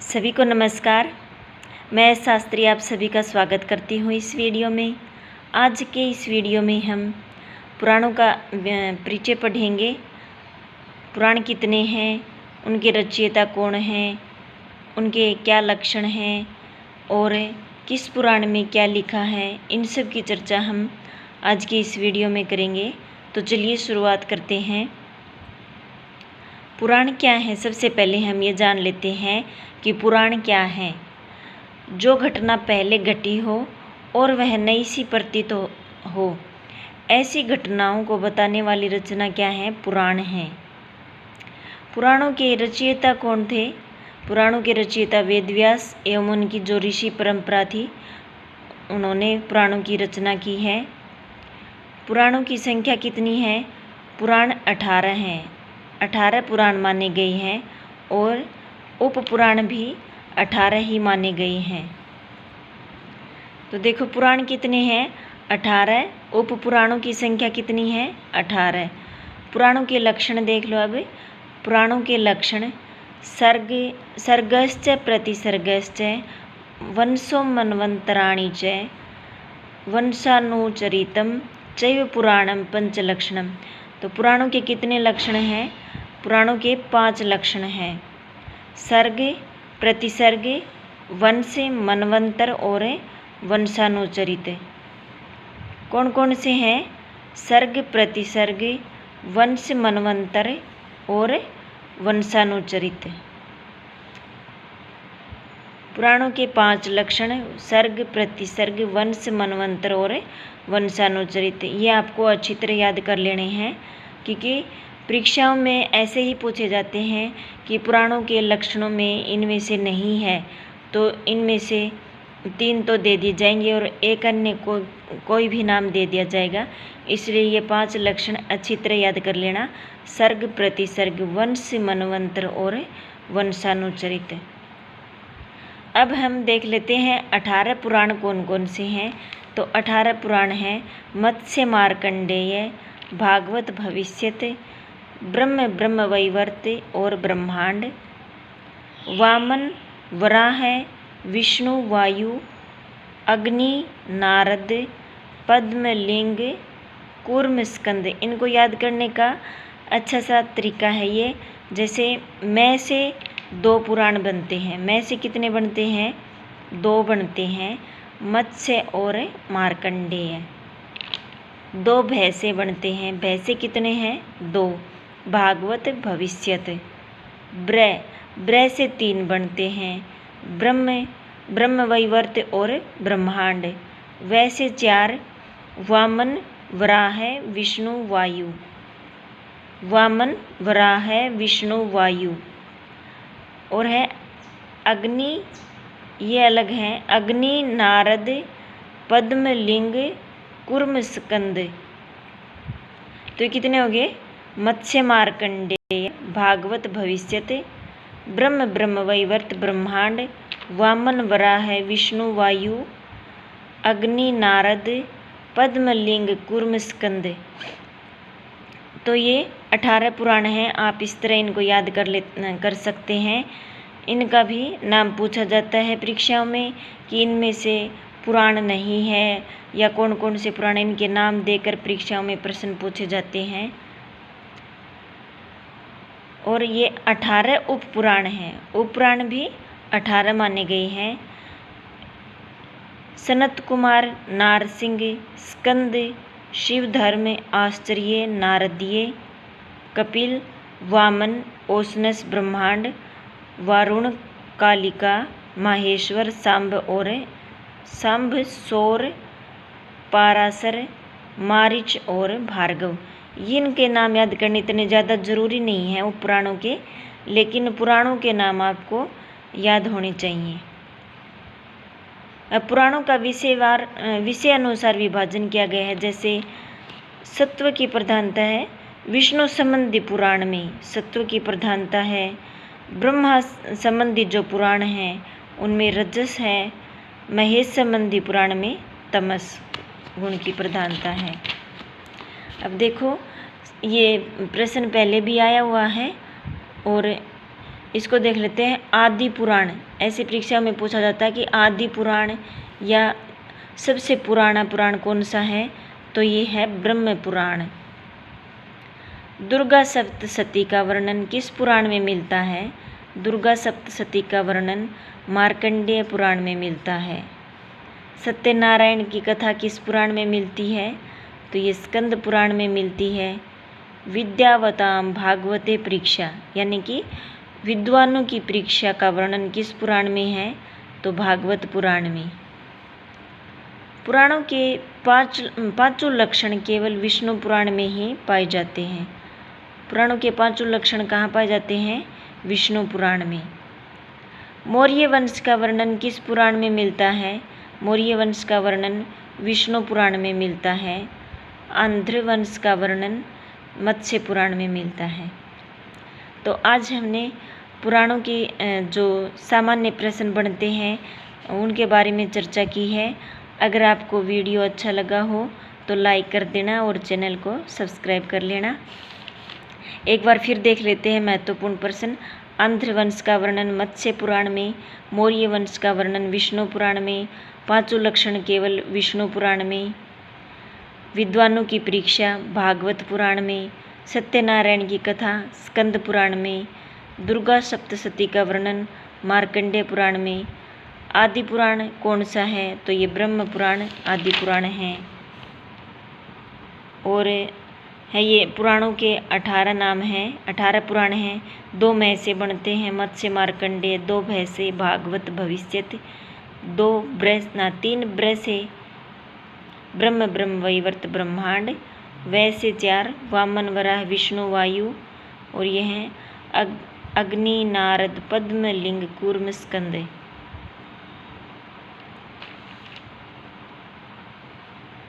सभी को नमस्कार। मैं शास्त्री आप सभी का स्वागत करती हूँ इस वीडियो में। आज के इस वीडियो में हम पुराणों का परिचय पढ़ेंगे। पुराण कितने हैं, उनके रचयिता कौन हैं, उनके क्या लक्षण हैं और किस पुराण में क्या लिखा है, इन सब की चर्चा हम आज के इस वीडियो में करेंगे। तो चलिए शुरुआत करते हैं। पुराण क्या है, सबसे पहले हम ये जान लेते हैं कि पुराण क्या है। जो घटना पहले घटी हो और वह नई सी प्रतीत हो, ऐसी घटनाओं को बताने वाली रचना क्या है, पुराण है। पुराणों के रचयिता कौन थे? पुराणों के रचयिता वेदव्यास एवं उनकी जो ऋषि परंपरा थी, उन्होंने पुराणों की रचना की है। पुराणों की संख्या कितनी है? पुराण 18 हैं। 18 पुराण माने गए हैं और उप पुराण भी 18 ही माने गए हैं। तो देखो पुराण कितने हैं? 18। उप पुराणों की संख्या कितनी है? 18। पुराणों के लक्षण देख लो। अब पुराणों के लक्षण: सर्गश्च प्रतिसर्गश्च वंशो मन्वन्तराणि च वंशानुचरितम चैव पुराणम पंचलक्षणम। तो पुराणों के कितने लक्षण हैं? पुराणों के 5 लक्षण हैं: सर्ग, प्रतिसर्ग, वंश, मनवंतर और वंशानुचरित। कौन कौन से हैं? सर्ग, प्रतिसर्ग, वंश, मनवंतर और वंशानुचरित। पुराणों के 5 लक्षण: सर्ग, प्रतिसर्ग, वंश, मनवंतर और वंशानुचरित। ये आपको अच्छी तरह याद कर लेने हैं, क्योंकि परीक्षाओं में ऐसे ही पूछे जाते हैं कि पुराणों के लक्षणों में इनमें से नहीं है, तो इनमें से 3 तो दे दिए जाएंगे और एक अन्य कोई भी नाम दे दिया जाएगा। इसलिए ये 5 लक्षण अच्छी तरह याद कर लेना: सर्ग, प्रतिसर्ग, वंश, मनवंतर और वंशानुचरित। अब हम देख लेते हैं 18 पुराण कौन कौन से हैं। तो 18 पुराण हैं: मत्स्य मार्कंडेय, भागवत भविष्यत, ब्रह्म वैवर्त और ब्रह्मांड, वामन वराह, विष्णु वायु, अग्नि नारद, पद्मलिंग, कूर्म स्कंद। इनको याद करने का अच्छा सा तरीका है ये। जैसे मैं से 2 पुराण बनते हैं। मैं से कितने बनते हैं? 2 बनते हैं। मत्स्य और मार्कंडेय। 2 भैंसे बनते हैं। भैंसे कितने हैं? 2। भागवत भविष्यत। ब्रह से 3 बनते हैं। ब्रह्म वैवर्त और ब्रह्मांड। वैसे 4। वामन वराह, विष्णु वायु। वामन वराह, विष्णु वायु। और है अग्नि, ये अलग हैं। अग्नि नारद, पद्मलिंग, कूर्म स्कंद। तो ये कितने हो गए? मत्स्य मार्कंडेय, भागवत भविष्यत, ब्रह्म वैवर्त ब्रह्मांड, वामन वराह, विष्णु वायु, अग्नि नारद, पद्मलिंग, कूर्म स्कंद। तो ये 18 पुराण हैं। आप इस तरह इनको याद कर सकते हैं। इनका भी नाम पूछा जाता है परीक्षाओं में कि इनमें से पुराण नहीं है, या कौन कौन से पुराण, इनके नाम देकर परीक्षाओं में प्रश्न पूछे जाते हैं। और ये 18 उप पुराण हैं। उप पुराण भी 18 माने गए हैं: सनत कुमार, नारसिंह, स्कंद, शिवधर्म, आश्चर्य, नारदीय, कपिल, वामन, ओशनस, ब्रह्मांड, वारुण, कालिका, माहेश्वर, सांब, सौर, पाराशर, मारीच और भार्गव। इनके नाम याद करने इतने ज़्यादा जरूरी नहीं है उपपुराणों के, लेकिन पुराणों के नाम आपको याद होने चाहिए। अब पुराणों का विषय अनुसार विभाजन किया गया है। जैसे सत्व की प्रधानता है विष्णु संबंधी पुराण में, सत्व की प्रधानता है। ब्रह्मा संबंधी जो पुराण हैं उनमें रजस है। महेश संबंधी पुराण में तमस गुण की प्रधानता है। अब देखो, ये प्रश्न पहले भी आया हुआ है और इसको देख लेते हैं। आदि पुराण, ऐसे परीक्षा में पूछा जाता है कि आदि पुराण या सबसे पुराना पुराण कौन सा है, तो ये है ब्रह्म पुराण। दुर्गा सप्तशती का वर्णन किस पुराण में मिलता है? दुर्गा सप्तशती का वर्णन मार्कंडेय पुराण में मिलता है। सत्यनारायण की कथा किस पुराण में मिलती है? तो ये स्कंद पुराण में मिलती है। विद्यावताम भागवते परीक्षा, यानी कि विद्वानों की परीक्षा का वर्णन किस पुराण में है? तो भागवत पुराण में। पुराणों के पांचों लक्षण केवल विष्णु पुराण में ही पाए जाते हैं। पुराणों के पांचों लक्षण कहाँ पाए जाते हैं? विष्णु पुराण में। मौर्य वंश का वर्णन किस पुराण में मिलता है? मौर्य वंश का वर्णन विष्णु पुराण में मिलता है। आंध्र वंश का वर्णन मत्स्य पुराण में मिलता है। तो आज हमने पुराणों के जो सामान्य प्रश्न बनते हैं उनके बारे में चर्चा की है। अगर आपको वीडियो अच्छा लगा हो तो लाइक कर देना और चैनल को सब्सक्राइब कर लेना। एक बार फिर देख लेते हैं महत्वपूर्ण प्रश्न। आंध्र वंश का वर्णन मत्स्य पुराण में, मौर्य वंश का वर्णन विष्णु पुराण में, पांचों लक्षण केवल विष्णु पुराण में, विद्वानों की परीक्षा भागवत पुराण में, सत्यनारायण की कथा स्कंद पुराण में, दुर्गा सप्तशती का वर्णन मार्कंडेय पुराण में, आदि पुराण कौन सा है? तो ये ब्रह्म पुराण आदि पुराण है। और है ये पुराणों के 18 नाम हैं, 18 पुराण हैं। 2 मय से बनते हैं, मत्स्य मार्कंडेय, 2 भय से भागवत भविष्यत, 3 ब्र से ब्रह्म ब्रह्म वैवर्त ब्रह्मांड, वै से 4 वामन वराह विष्णु वायु, और ये हैं अग्नि नारद पद्म लिंग कूर्म स्कंद।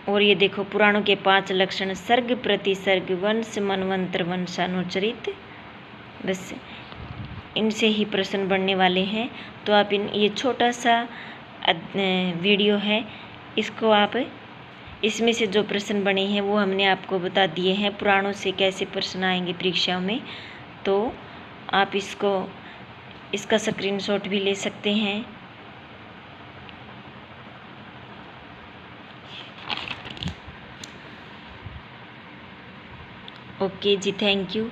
और ये देखो पुराणों के 5 लक्षण सर्ग प्रतिसर्ग वंश मनवंतर वंशानुचरित, बस इनसे ही प्रश्न बनने वाले हैं। तो आप ये छोटा सा वीडियो है, इसको आप इसमें से जो प्रश्न बने हैं वो हमने आपको बता दिए हैं पुराणों से कैसे प्रश्न आएंगे परीक्षाओं में। तो आप इसका स्क्रीनशॉट भी ले सकते हैं। ओके जी, थैंक यू।